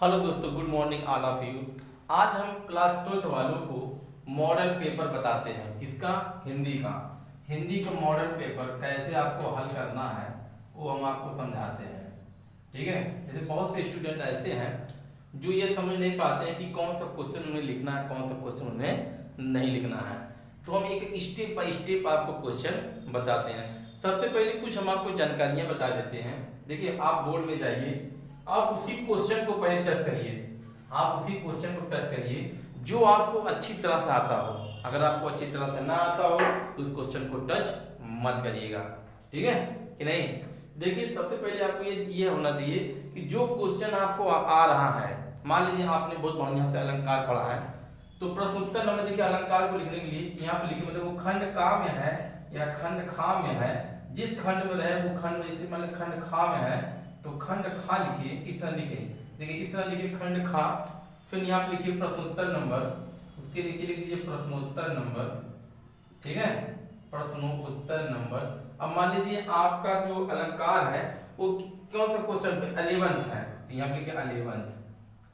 Hello दोस्तों, good morning all of you. आज हम क्लास 12th वालों को मॉडल पेपर बताते हैं। किसका? हिंदी का। हिंदी का मॉडल पेपर कैसे आपको हल करना है वो हम आपको समझाते हैं। ठीक है। जैसे बहुत से स्टूडेंट ऐसे हैं जो ये समझ नहीं पाते हैं कि कौन सा क्वेश्चन उन्हें लिखना है, कौन सा क्वेश्चन उन्हें नहीं लिखना है। तो हम एक एक स्टेप बाय स्टेप आपको क्वेश्चन बताते हैं। सबसे पहले कुछ हम आपको जानकारियां बता देते हैं। देखिए, आप बोर्ड में जाइए, आप उसी क्वेश्चन को पहले टच करिए। आप उसी क्वेश्चन को टच करिए जो आपको अच्छी तरह से आता हो। अगर आपको अच्छी तरह से ना आता हो तो उस क्वेश्चन को टच मत करिएगा। ठीक है कि नहीं? देखिए, सबसे पहले आपको ये होना चाहिए कि जो क्वेश्चन आपको आ रहा है, मान लीजिए आपने बहुत बढ़िया से अलंकार पढ़ा है, तो प्रश्न उत्तर नंबर देखिए अलंकार को लिखने के लिए यहाँ पे लिखिए, मतलब वो खंड का में है या खंड खा में है। जिस खंड में रहे वो खंड, जैसे मान लीजिए खंड खा में है तो खंड खा लिखिए। इस तरह लिखिए, देखिए इस तरह लिखिए खंड खा। फिर यहाँ पे लिखिए प्रश्नोत्तर नंबर, उसके नीचे लिख दीजिए प्रश्नोत्तर नंबर। ठीक है, प्रश्नोत्तर नंबर। अब मान लीजिए आपका जो अलंकार है वो कौन सा क्वेश्चन पे 11th है, तो यहाँ पे लिखिए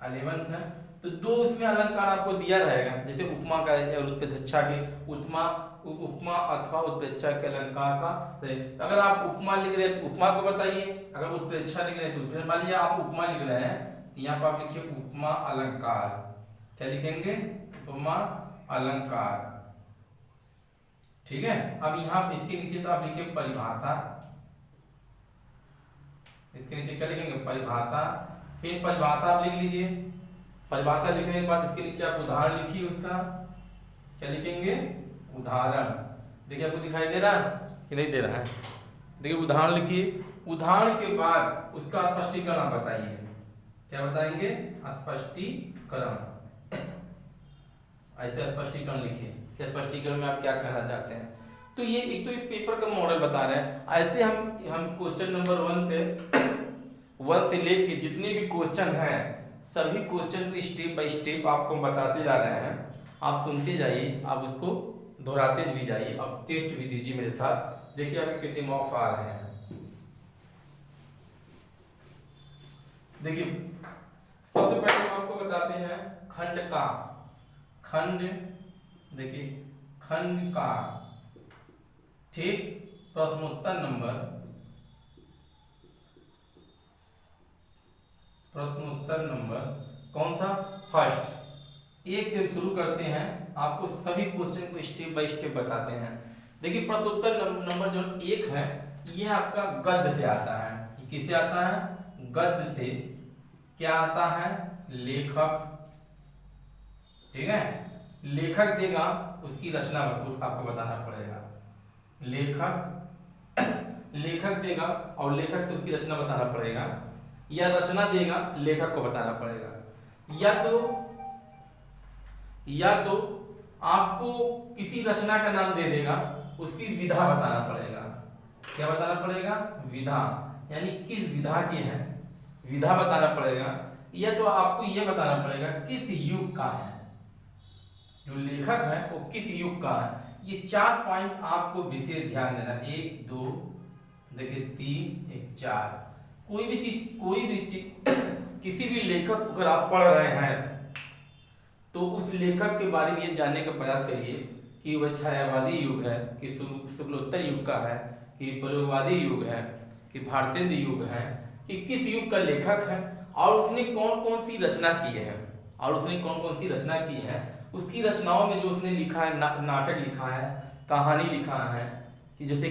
11th है। तो दो उसमें अलंकार आपको दिया रहेगा, जैसे उपमा का और उत्प्रेक्षा के उपमा अथवा उत्प्रेक्षा के अलंकार का। तो अगर आप उपमा लिख रहे हैं तो उपमा को बताइए, अगर उत्प्रेक्षा लिख रहे हैं तो मान लीजिए आप उपमा लिख रहे हैं तो यहाँ पर आप लिखिए उपमा अलंकार। क्या लिखेंगे? उपमा अलंकार। ठीक है। अब यहाँ इसके नीचे तो आप लिखिए परिभाषा। इसके नीचे क्या लिखेंगे? परिभाषा। फिर परिभाषा आप लिख लीजिए। परिभाषा लिखने के बाद इसके नीचे आप उदाहरण लिखिए उसका। क्या लिखेंगे? उदाहरण। देखिए आपको दिखाई दे रहा है कि नहीं दे रहा है? देखिए उदाहरण लिखिए। उदाहरण के बाद उसका स्पष्टीकरण आप बताइए। क्या बताएंगे? स्पष्टीकरण। ऐसे स्पष्टीकरण लिखिए कि स्पष्टीकरण में आप क्या कहना चाहते हैं। तो ये एक तो एक पेपर का मॉडल बता रहे हैं। ऐसे हम क्वेश्चन नंबर 1 से लेके जितने भी क्वेश्चन हैं सभी क्वेश्चन को स्टेप बाय स्टेप आपको बताते जा रहे हैं। आप सुनते जाइए, आप उसको दोहराते भी जाइए। अब टेस्ट भी दीजिए मेरे साथ, देखिए आपके कितने मार्क्स आ रहे हैं। देखिए सबसे पहले हम आपको बताते हैं खंड का। खंड, देखिए खंड का। ठीक। प्रश्नोत्तर नंबर, प्रश्नोत्तर नंबर कौन सा? फर्स्ट। एक से शुरू करते हैं, आपको सभी क्वेश्चन को स्टेप बाय स्टेप बताते हैं। देखिए प्रश्नोत्तर नंबर जो 1 है ये आपका गद्य से आता है। ये किससे आता है? गद्य से। क्या आता है? लेखक। ठीक है। लेखक देगा, उसकी रचना आपको बताना पड़ेगा। लेखक देगा और लेखक से उसकी रचना बताना पड़ेगा, या रचना देगा लेखक को बताना पड़ेगा। या तो आपको किसी रचना का नाम दे देगा, उसकी विधा बताना पड़ेगा। क्या बताना पड़ेगा? विधा, यानी किस विधा की है, विधा बताना पड़ेगा। या तो आपको यह बताना पड़ेगा किस युग का है, जो लेखक है वो किस युग का है। ये 4 पॉइंट आपको विशेष ध्यान देना। 1 2 देखिए 3 1 4। कोई भी चीज किसी भी लेखक को अगर आप पढ़ रहे हैं तो उस लेखक के बारे में ये जानने का प्रयास करिए कि वह छायावादी युग है, कि शुक्लोत्तर युग का है, कि प्रयोगवादी युग है, कि भारतेंद्र युग है, कि किस युग का लेखक है और उसने कौन कौन सी रचना की है। उसकी रचनाओं में जो उसने लिखा है, नाटक लिखा है, कहानी लिखा है, कि जैसे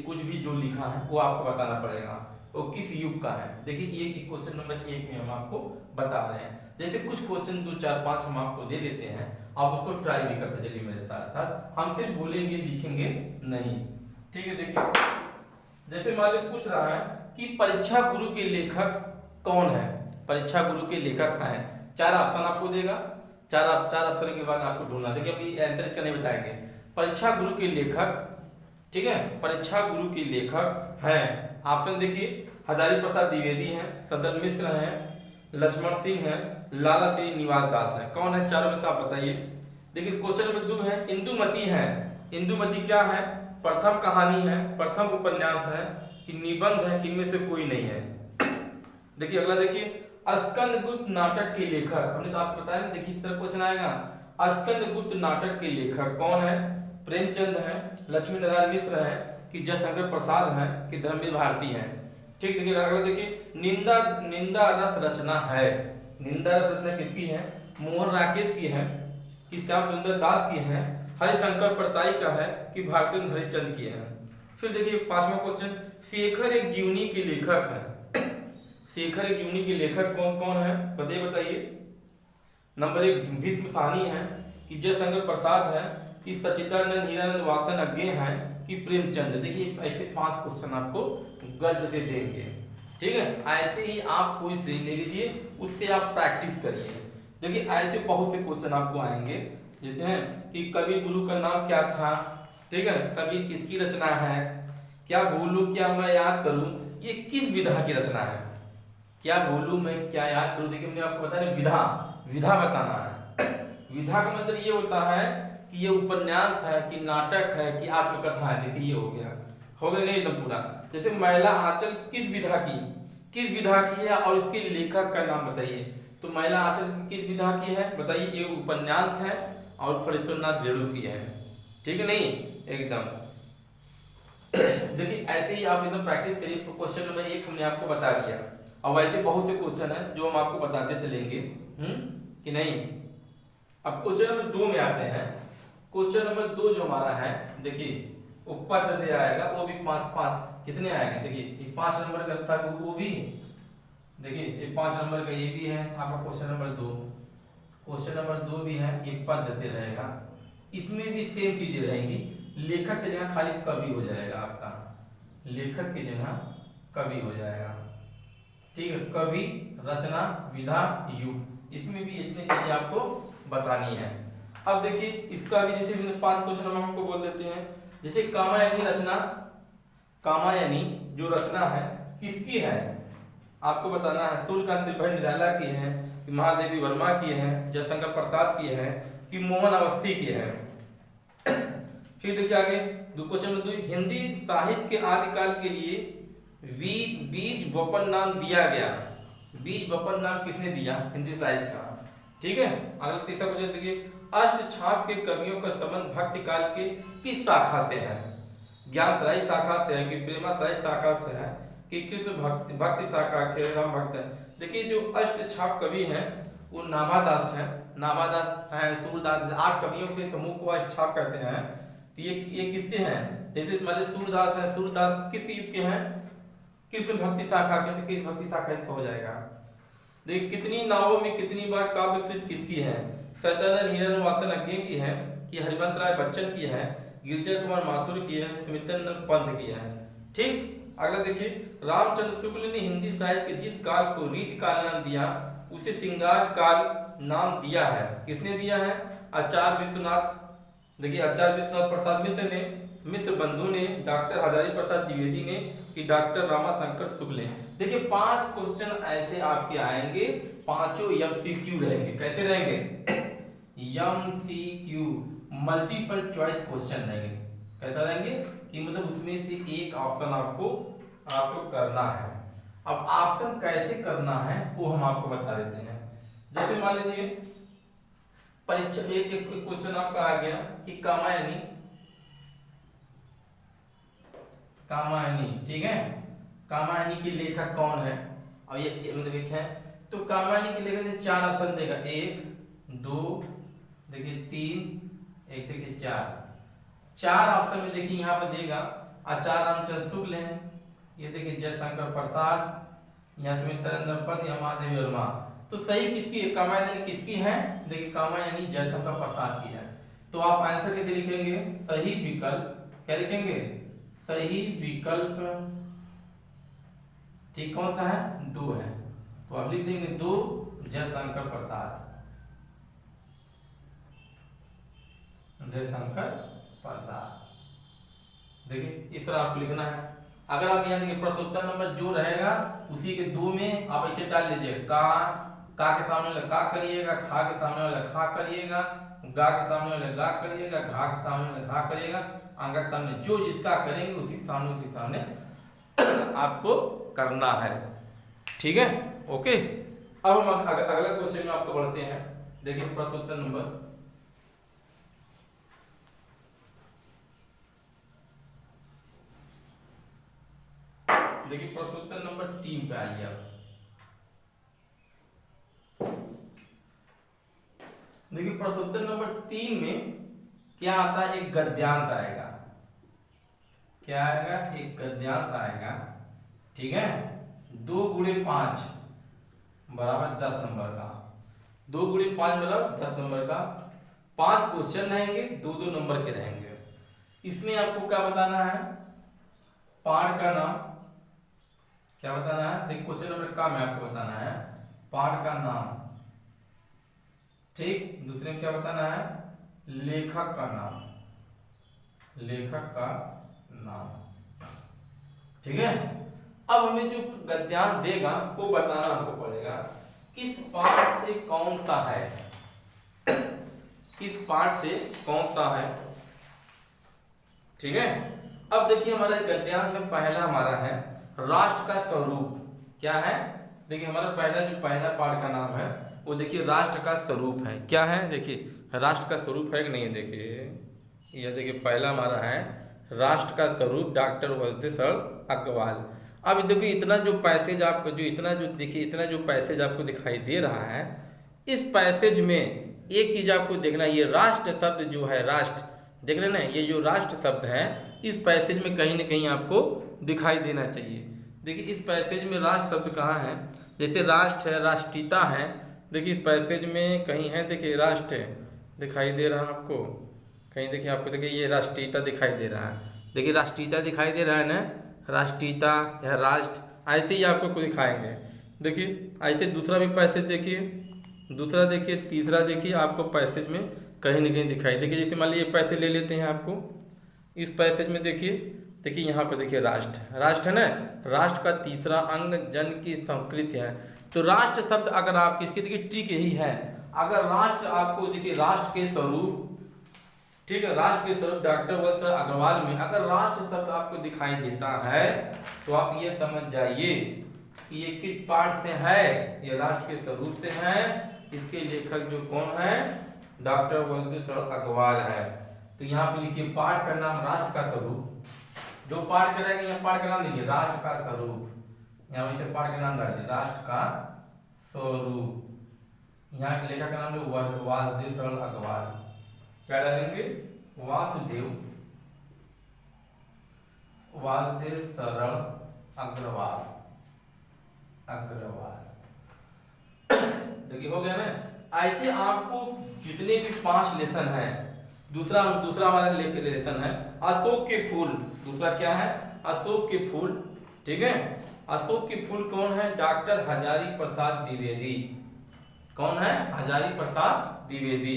कुछ भी जो लिखा है वो आपको बताना पड़ेगा वो किस युग का है। देखिए ये क्वेश्चन नंबर 1 में हम आपको बता रहे हैं। जैसे कुछ क्वेश्चन 2 4 5 हम आपको दे देते हैं, आप उसको ट्राई भी करते चलिए मेरे साथ साथ। हम सिर्फ बोलेंगे, लिखेंगे नहीं। ठीक है। देखिए जैसे मान लीजिए पूछ रहा है कि परीक्षा गुरु के लेखक कौन है। परीक्षा गुरु के लेखक हैं, 4 ऑप्शन आपको देगा। 4 ऑप्शन के बाद आपको ढूंढना। देखिए अभी आंसर इसका नहीं बताएंगे। परीक्षा गुरु के लेखक, ठीक है, परीक्षा गुरु के लेखक हैं। ऑप्शन देखिए, हजारी प्रसाद द्विवेदी हैं, सदन मिश्र हैं, लक्ष्मण सिंह हैं, लाला श्री निवास दास हैं। कौन है चारों में से आप बताइए। देखिए क्वेश्चन नंबर 2 है इंदुमती हैं। इंदुमती क्या है? प्रथम कहानी है, प्रथम उपन्यास है, कि निबंध है, कि इनमें से कोई नहीं है। देखिए अगला देखिए स्कंदगुप्त नाटक के लेखक, हमने तो आपको बताया ना, देखिए इस तरह क्वेश्चन आएगा। स्कंदगुप्त नाटक के लेखक कौन है? प्रेमचंद है, लक्ष्मी नारायण मिश्र है, कि जयशंकर प्रसाद है, कि धर्मवीर भारती है। ठीक, देखिए अगला देखिए, निंदा निंदा रस रचना है। निंदा रस रचना किसकी है? मोहन राकेश की है, कि श्याम सुंदर दास की है, हरिशंकर परसाई का है, कि भारती हरिश्चंद्र की है। फिर देखिए पांचवा क्वेश्चन, शेखर एक जीवनी के लेखक है। शेखर एक जीवनी के लेखक कौन कौन है? बताइए। नंबर 1 भीष्म साहनी है, कि जयशंकर प्रसाद है, कि सच्चिदानंद हीरानंद वासनज्ञ हैं, कि प्रेमचंद। देखिए ऐसे 5 क्वेश्चन आपको गद्य से देंगे। ठीक है, ऐसे ही आप कोई से ले लीजिए, उससे आप प्रैक्टिस करिए। देखिए ऐसे बहुत से क्वेश्चन आपको आएंगे, जैसे हैं कि कवि गुरु का नाम क्या था, ठीक है, कवि किसकी रचना है, क्या भूलूं क्या मैं याद करूं, ये किस विधा की रचना है, क्या भूलूं मैं क्या याद करूं। देखिए मैंने आपको बताया विधा, विधा बताना है। विधा का मतलब ये होता है कि ये उपन्यास है, कि नाटक है, कि आत्मकथा है। देखिए ये हो गया नहीं एकदम पूरा। जैसे महिला आंचल किस विधा की है, और इसके लेखक का नाम बताइए। तो महिला आंचल किस विधा की है, बताइए। ये उपन्यास है और फणीश्वरनाथ रेणु की है। ठीक है, नहीं एकदम। देखिए ऐसे ही आप एकदम प्रैक्टिस करिए। क्वेश्चन नंबर 1 हमने आपको बता दिया, और वैसे बहुत से क्वेश्चन हैं जो हम आपको बताते चलेंगे, कि नहीं। अब क्वेश्चन नंबर 2 में आते हैं। क्वेश्चन नंबर 2 जो हमारा है, देखिए उपपद से आएगा, वो भी 5 कितने आएंगे। देखिए 5 नंबर का था वो भी, देखिए ये 5 नंबर का ये भी है आपका क्वेश्चन नंबर 2। क्वेश्चन नंबर 2 भी है, ये पद से रहेगा। इसमें भी सेम चीजें रहेंगी। लेखक की जगह खाली कवि हो जाएगा आपका, लेखक की जगह कवि हो जाएगा। ठीक है, कवि, रचना, विधा, युग, इसमें भी इतनी चीजें आपको बतानी है। अब देखिए इसका भी जैसे 5 क्वेश्चन हम आपको बोल देते हैं। जैसे कामायनी रचना, कामायनी जो रचना है किसकी है, आपको बताना है। सूर्यकांत त्रिभुवन निराला की है, कि महादेवी वर्मा की है, जयशंकर प्रसाद की है, कि मोहन अवस्थी की है। फिर देखिए आगे क्वेश्चन नंबर 2, हिंदी साहित्य के आदिकाल के लिए बीज वपन नाम दिया गया। बीज वपन नाम किसने दिया हिंदी साहित्य का? ठीक है, अगला तीसरा क्वेश्चन देखिए, अष्टछाप के कवियों का संबंध भक्ति काल के किस शाखा से है? ज्ञानसराय शाखा से है, कि प्रेमासराय शाखा से है, कि कृष्ण भक्ति शाखा के राम भक्त है। देखिए जो अष्टछाप कवि हैं वो नाभादास है, नाभादास है, सूरदास, 8 कवियों के समूह को अष्टछाप कहते हैं। तो ये किससे हैं? जैसे मान लीजिए सूरदास है, सूरदास किस युग के हैं? कृष्ण भक्ति शाखा के, तो किस भक्ति शाखा इसका हो जाएगा। देखिए कितनी नावों में कितनी बार काव्यकृत किसकी है? सच्चिदानंद हीरानंद वासनज्ञ की है, कि हरिवंश राय बच्चन की है, गिरिजा कुमार माथुर की है, सुमित्रन पंत की है। ठीक, अगला देखिए, रामचंद्र शुक्ल ने हिंदी साहित्य के जिस काल को रीति काल नाम दिया उसे श्रृंगार काल नाम दिया है। किसने दिया है? आचार्य विश्वनाथ। देखिए आचार्य विश्वनाथ प्रसाद मिश्र ने, मिश्र बंधु ने, डॉक्टर हजारी प्रसाद द्विवेदी ने, कि डॉक्टर रामाशंकर शुक्ल ने। देखिए 5 क्वेश्चन ऐसे आपके आएंगे, पांचों एमसीक्यू रहेंगे। कैसे रहेंगे? एमसीक्यू, मल्टीपल चॉइस क्वेश्चन रहेंगे। कैसा रहेंगे कि मतलब उसमें से एक ऑप्शन आपको करना है। अब ऑप्शन कैसे करना है वो हम आपको बता देते हैं। जैसे मान लीजिए परीक्षा में एक क्वेश्चन आपका आ गया कि कामायनी, ठीक है, कामायनी के लेखक कौन है? और ये मतलब एक है, तो कामायनी के लेखक से 4 ऑप्शन देगा, 1 2 देखिए 3 1 देखिए 4 ऑप्शन में देखिए यहाँ पे देगा आचार्य रामचंद्र शुक्ल है, ये देखिए जयशंकर प्रसाद, यहाँ सुमित्रानंद पंत, यहाँ महादेवी वर्मा। तो सही किसकी है? कामायनी किसकी है? देखिए कामायनी जयशंकर प्रसाद की है। तो आप आंसर कैसे लिखेंगे? सही विकल्प, क्या लिखेंगे? सही विकल्प ठीक कौन सा है? 2 है, तो आप लिख देंगे 2 जयशंकर प्रसाद, जयशंकर प्रसाद। देखिए इस तरह आपको लिखना है। अगर आप यहाँ देखिए प्रश्नोत्तर नंबर जो रहेगा उसी के 2 में आप ऐसे डाल लीजिए, का के सामने वाला का करिएगा, खा के सामने वाला खा करिएगा, गा के सामने वाला गा करिएगा, घा के सामने वाला घा करिएगा, आंगा के सामने जो जिसका करेंगे उसी सामने आपको करना है। ठीक है, ओके। अब हम अगला क्वेश्चन में आपको बढ़ते हैं। देखिए प्रश्नोत्तर नंबर देखिए प्रश्नोत्तर नंबर 3 पे आइए आप। देखिए प्रश्नोत्तर नंबर 3 में क्या आता है, एक गद्यांश आएगा। क्या आएगा, एक गद्यांश आएगा, ठीक है। 2 गुणे 5 बराबर 10 नंबर का, 2 गुणे 5 बराबर 10 नंबर का। 5 क्वेश्चन रहेंगे, 2-2 नंबर के रहेंगे। इसमें आपको क्या बताना है, पाठ का नाम क्या बताना है। देखिए क्वेश्चन नंबर का में आपको बताना है पाठ का नाम, ठीक। दूसरे में क्या बताना है, लेखक का नाम, लेखक का नाम, ठीक है। अब हमें जो गद्यांश देगा वो बताना हमको पड़ेगा किस पाठ से कौन सा है, किस पाठ से कौन सा है, ठीक है। अब देखिए हमारा गद्यांश में पहला हमारा है राष्ट्र का स्वरूप। क्या है, देखिए हमारा पहला पाठ का नाम है वो देखिए राष्ट्र का स्वरूप है। क्या है, देखिए राष्ट्र का स्वरूप है कि नहीं, देखिए यह देखिए पहला हमारा है राष्ट्र का स्वरूप, डॉक्टर वसुदेव अग्रवाल। अब देखिए इतना जो पैसेज आपको इतना जो पैसेज आपको दिखाई दे रहा है, इस पैसेज में एक चीज आपको देखना, ये राष्ट्र शब्द जो है, राष्ट्र देख रहे ना, ये जो राष्ट्र शब्द है इस पैसेज में कहीं ना कहीं आपको दिखाई देना चाहिए। देखिए इस पैसेज में राष्ट्र शब्द कहाँ है, जैसे राष्ट्र है, राष्ट्रीयता है, देखिए इस पैसेज में कहीं है, देखिए राष्ट्र दिखाई दे रहा है आपको कहीं, देखिए आपको देखिए ये राष्ट्रीयता दिखाई दे रहा है, देखिए राष्ट्रीयता दिखाई दे रहा है ना, राष्ट्रीयता या राष्ट्र, ऐसे ही आपको कुछ दिखाएंगे। देखिए ऐसे दूसरा भी पैसेज देखिए, दूसरा देखिए, तीसरा देखिए, आपको पैसेज में कहीं ना कहीं दिखाई। देखिए जैसे मान लीजिए पैसेज ले लेते हैं आपको, इस पैसेज में देखिए यहाँ पर देखिए राष्ट्र है ना, राष्ट्र का तीसरा अंग जन की संस्कृति है। तो राष्ट्र शब्द अगर आप इसकी देखिए ट्रिक यही है, अगर राष्ट्र आपको देखिए राष्ट्र के स्वरूप, ठीक है, राष्ट्र के स्वरूप डॉक्टर वत्सल अग्रवाल में अगर राष्ट्र शब्द आपको दिखाई देता है तो आप ये समझ जाइए कि ये किस पाठ से है, ये राष्ट्र के स्वरूप से है। इसके लेखक जो कौन है, डॉक्टर वत्सल अग्रवाल है। तो यहाँ पे लिखिए पाठ का नाम राष्ट्र का स्वरूप, जो पाठ करेंगे यहाँ पाठ का नाम लिखिए राष्ट्र का स्वरूप, यहाँ वैसे पाठ का नाम डालिए राष्ट्र का स्वरूप। यहाँ के लेखक का नाम है वासुदेव सरल अग्रवाल। क्या डालेंगे, वासुदेव सरल अग्रवाल, देखिए हो गया ना। ऐसे आपको जितने भी 5 लेसन हैं, दूसरा हमारा लेसन है अशोक के फूल। दूसरा क्या है, अशोक के फूल, ठीक है। अशोक के फूल कौन है, डॉक्टर हजारी प्रसाद द्विवेदी। कौन है, हजारी प्रसाद द्विवेदी।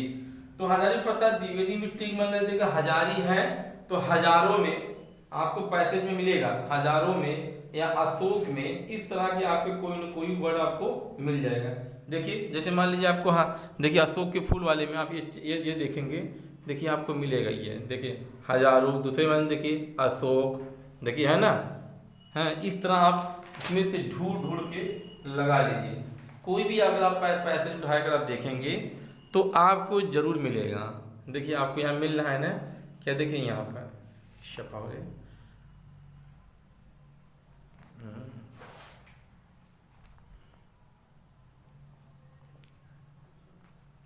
तो हजारी प्रसाद द्विवेदी में ठीक मान लीजिएगा हजारी है तो हजारों में आपको पैसेज में मिलेगा, हजारों में या अशोक में, इस तरह के आपके कोई न कोई वर्ड आपको मिल जाएगा। देखिए जैसे मान लीजिए आपको, हाँ देखिए अशोक के फूल वाले में आप ये देखेंगे, देखिए आपको मिलेगा ये, देखिए हजारों, दूसरे में देखिए अशोक, देखिए है ना, है। इस तरह आप इसमें से ढूंढ के लगा लीजिए। कोई भी अगर आप पैसे उठाकर आप देखेंगे तो आपको जरूर मिलेगा। देखिए आपको यहाँ मिल रहा है ना, क्या देखिए यहाँ पर शपावरे,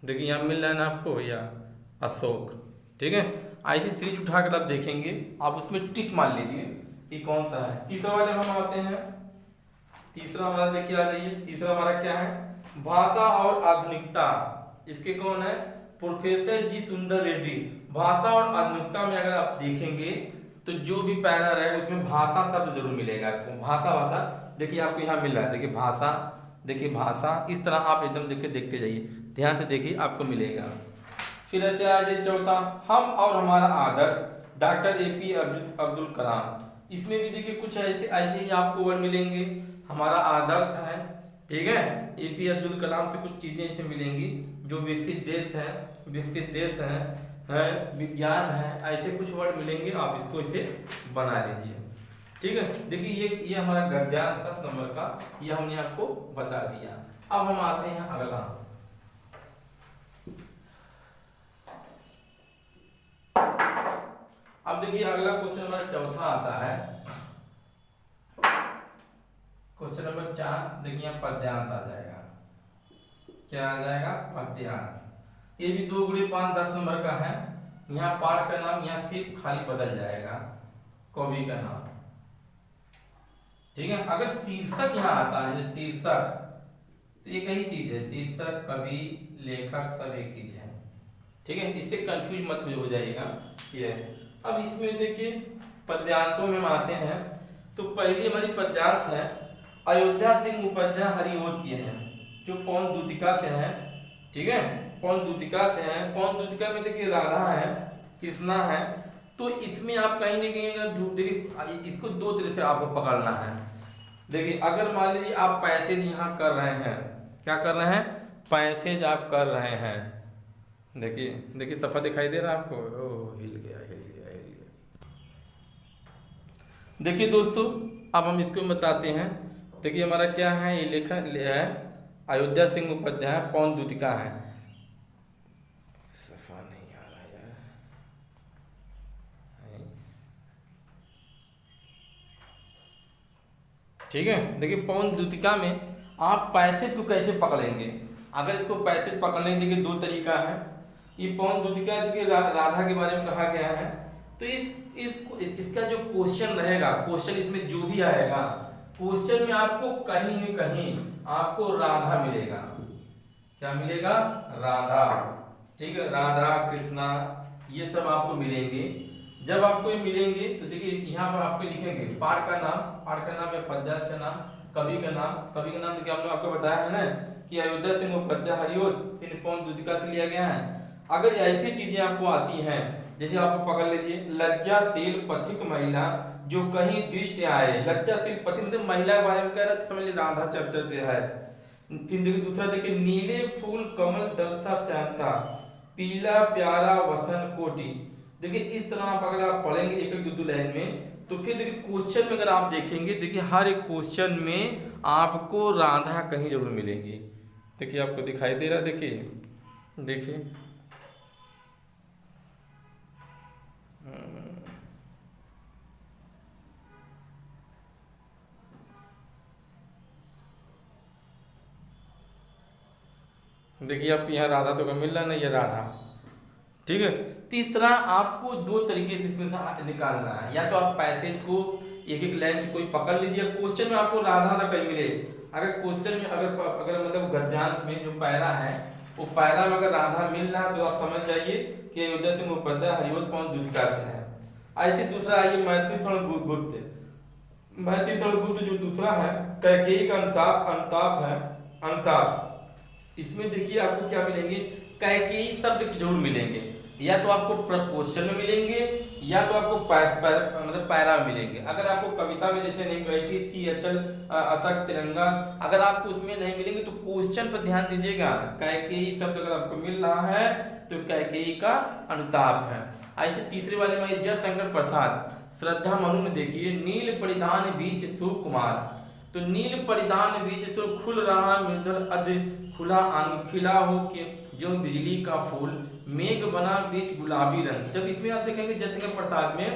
देखिए यहाँ मिल रहा है ना आपको या अशोक, ठीक है। ऐसे सीरीज उठाकर आप देखेंगे, आप उसमें टिक मान लीजिए कि कौन सा है। तीसरा वाले हम आते हैं, तीसरा हमारा देखिए आ जाइए, तीसरा हमारा क्या है, भाषा और आधुनिकता। इसके कौन है, प्रोफेसर जी सुंदर रेड्डी। भाषा और आधुनिकता में अगर आप देखेंगे तो जो भी पैरा रहेगा उसमें भाषा शब्द जरूर मिलेगा आपको। भाषा देखिए आपको यहाँ मिल रहा है, देखिए भाषा, देखिए भाषा, इस तरह आप एकदम देखते जाइए, ध्यान से देखिए आपको मिलेगा। फिर ऐसे आ जाए चौथा, हम और हमारा आदर्श, डॉक्टर APJ अब्दुल कलाम। इसमें भी देखिए कुछ ऐसे ही आपको वर्ड मिलेंगे, हमारा आदर्श है, ठीक है। APJ अब्दुल कलाम से कुछ चीजें इसे मिलेंगी, जो विकसित देश है, विज्ञान है, ऐसे कुछ वर्ड मिलेंगे, आप इसको इसे बना लीजिए, ठीक है, देखिए ये हमारा गद्यांश 10 नंबर का, ये हमने आपको बता दिया। अब हम आते हैं अगला। अब देखिए अगला क्वेश्चन हमारा चौथा आता है, क्वेश्चन नंबर 4। देखिए यहाँ पद्यांश आ जाएगा, क्या आ जाएगा? पद्यांश। ये भी 2 × 5 10 नंबर का है। यहाँ पाठ का नाम यहाँ सिर्फ खाली बदल जाएगा, कवि का नाम, ठीक है। अगर शीर्षक यहाँ आता है, जैसे शीर्षक, तो ये कई चीज है, शीर्षक, कवि, लेखक सब एक चीज है, ठीक है। इससे कंफ्यूज मत हो जाइएगा ये। अब इसमें देखिए पद्यांशों में हम आते हैं, तो पहली हमारी पद्यांश है अयोध्या सिंह उपाध्याय हरिओद की है, जो पौन दूतिका से है, ठीक है। पौन दूतिका से है। पौन दूतिका में देखिए राधा है, कृष्णा है। तो इसमें आप कहीं ना कहीं देखिए, इसको 2 तरह से आपको पकड़ना है। देखिए अगर मान लीजिए आप पैसेज यहाँ कर रहे हैं, क्या कर रहे हैं? पैसेज आप कर रहे हैं। देखिए सफा दिखाई दे रहा है आपको? ओह, हिल गया। देखिए दोस्तों, अब हम इसको बताते हैं। देखिए हमारा क्या है, ये लेखक है अयोध्या सिंह उपाध्याय, पौन दूतिका है। सफा नहीं आ रहा यार, ठीक है। देखिए पौन दूतिका में आप पैसेज को कैसे पकड़ेंगे? अगर इसको पैसेज पकड़ने, देखिए 2 तरीका है। ये पौन दूतिका देखिए राधा के बारे में कहा गया है, तो इसका जो क्वेश्चन रहेगा, क्वेश्चन इसमें जो भी आएगा, क्वेश्चन में आपको कहीं न कहीं आपको राधा मिलेगा। क्या मिलेगा? राधा, ठीक है। राधा, कृष्णा, ये सब आपको मिलेंगे। जब आपको ये मिलेंगे तो देखिए यहाँ पर आपको लिखेंगे पाठ का नाम या पद्यांश का नाम, कवि का नाम देखिए हमने आपको बताया है ना कि अयोध्या सिंह उपाध्याय हरिओद इन पौन दूतिका से लिया गया है। अगर ऐसी चीजें आपको आती हैं, जैसे आपको पकड़ लीजिए लज्जाशील पथिक महिला जो कहीं दृष्टि आए। लज्जाशील पथिक मतलब महिला के बारे में कह रहा है, तो समझ लीजिए राधा चैप्टर से है। फिर देखिए दूसरा, देखिए नीले फूल कमल दलसा श्यामता, पीला प्यारा वसन कोटि। देखिए इस तरह आप अगर आप पढ़ेंगे एक एक 2 लाइन में, तो फिर देखिए क्वेश्चन में अगर आप देखेंगे, देखिए हर एक क्वेश्चन में आपको राधा कहीं जरूर मिलेंगी। देखिए आपको दिखाई दे रहा है, देखिए देखिए आप यहाँ राधा तो मिल रहा है ना, ये राधा, ठीक है। तो इस तरह आपको 2 तरीके से इसमें से निकालना है। या तो आप पैसेज को एक एक लाइन से कोई पकड़ लीजिए, क्वेश्चन में आपको राधा था कहीं मिले। अगर क्वेश्चन में अगर मतलब गद्यांश में जो पैरा है, वो पैरा में अगर राधा मिल रहा है, तो आप समझ जाइए कि अयोध्या सिंह उपाध्याय हरिओद पौन दूतिका से है। ऐसे दूसरा आइए मैथिली गुप्त जो दूसरा है, कैकेयी का अंताप है, अंताप। इसमें देखिए आपको क्या मिलेंगे, कैकेयी शब्द जरूर मिलेंगे। या तो आपको क्वेश्चन में मिलेंगे, या तो आपको मतलब पैरा में मिलेंगे। अगर आपको कविता में जैसे नहीं बैठी थी अचल अशक तिरंगा, अगर आपको उसमें नहीं मिलेंगे, तो क्वेश्चन पर ध्यान दीजिएगा। कैकेयी शब्द अगर आपको मिल रहा है, तो कैकेयी का अनुताप है। ऐसे तीसरे वाले में जयशंकर प्रसाद श्रद्धा मनु में देखिए नील परिधान बीच सुकुमार। तो नील परिधान बीच सो खुल रहा मृदुल अध खुला खिला हो के जो बिजली का फूल, मेघ बना बीच गुलाबी रंग। जब इसमें आप देखेंगे जयशंकर प्रसाद में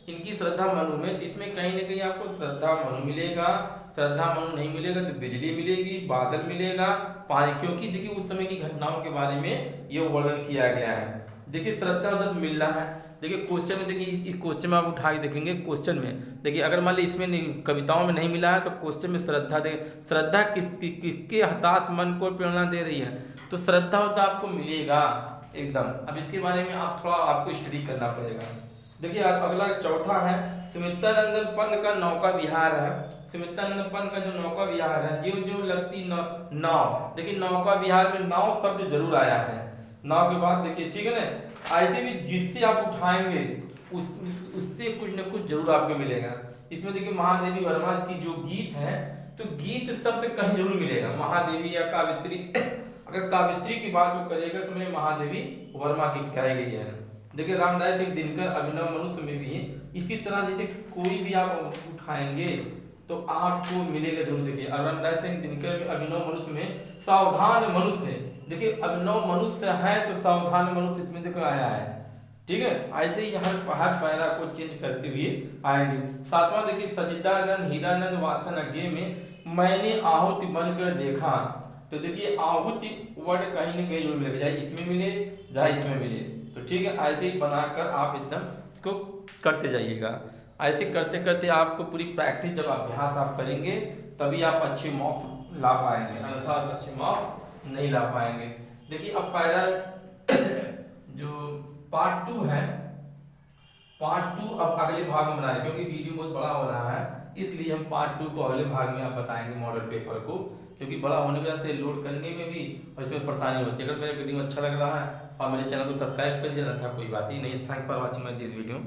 इनकी श्रद्धा मनु में, तो इसमें कहीं ना कहीं आपको श्रद्धा मनु मिलेगा। श्रद्धा मनु नहीं मिलेगा तो बिजली मिलेगी, बादल मिलेगा, पानी, क्योंकि देखिए उस समय की घटनाओं के बारे में ये वर्णन किया गया है। देखिए श्रद्धा उधर मिल रहा है। देखिए क्वेश्चन में, देखिए इस क्वेश्चन में आप उठा के देखेंगे, क्वेश्चन में देखिए अगर मान ली इसमें कविताओं में नहीं मिला है, तो क्वेश्चन में श्रद्धा दे, श्रद्धा किसके हताश मन को प्रेरणा दे रही है, तो श्रद्धा होता आपको मिलेगा एकदम। अब इसके बारे में आप थोड़ा आपको स्टडी करना पड़ेगा। देखिए अगला चौथा है सुमित्रानंदन पंत का नौका विहार है। सुमित्रानंदन पंत का जो नौका विहार है, जो जो लगती नाव। देखिए नौका विहार में नाव शब्द जरूर आया है, नाव के बाद देखिए, ठीक है ना। ऐसे भी जिससे आप उठाएंगे उससे कुछ न कुछ जरूर आपको मिलेगा। इसमें देखिए महादेवी वर्मा की जो गीत है, तो गीत शब्द कहीं जरूर मिलेगा। महादेवी या कावित्री, अगर कावित्री की बात करेगा तो मेरे महादेवी वर्मा की कही गई है। देखिए रामदास एक दिनकर अभिनव मनुष्य में भी इसी तरह जैसे कोई भी आप उठाएंगे तो आपको मिलेगा जरूर। देखिए रामदास एक दिनकर में अभिनव मनुष्य में सावधान मनुष्य, देखिए अभिनव मनुष्य है तो सावधान मनुष्य इसमें देखो आया है, ठीक है। ऐसे ही हर पैरा को चेंज करते हुए आएंगे। सातवां देखिए सचिदानंद हीरानंद वासन अज्ञे में मैंने आहुति बनकर देखा, तो देखिए आहुति वर्ड कहीं न कहीं मिलेगा, चाहे इसमें मिले चाहे इसमें मिले, तो ठीक है। ऐसे ही बनाकर आप एकदम इसको करते जाइएगा। ऐसे करते करते आपको पूरी प्रैक्टिस, जब अभ्यास आप करेंगे तभी आप अच्छे मार्क्स ला पाएंगे, अन्यथा आप अच्छे मार्क्स नहीं ला पाएंगे। देखिए अब पैरा जो पार्ट 2 है, पार्ट 2 अब अगले भाग में बनाएंगे, क्योंकि वीडियो बहुत बड़ा हो रहा है, इसलिए हम पार्ट 2 को अगले भाग में आप बताएंगे मॉडल पेपर को, क्योंकि बड़ा होने की वजह से लोड करने में भी और इसमें परेशानी होती है। अगर मेरा वीडियो अच्छा लग रहा है और मेरे चैनल को सब्सक्राइब कर दिया था, कोई बात ही नहीं। Thank for watching my this video.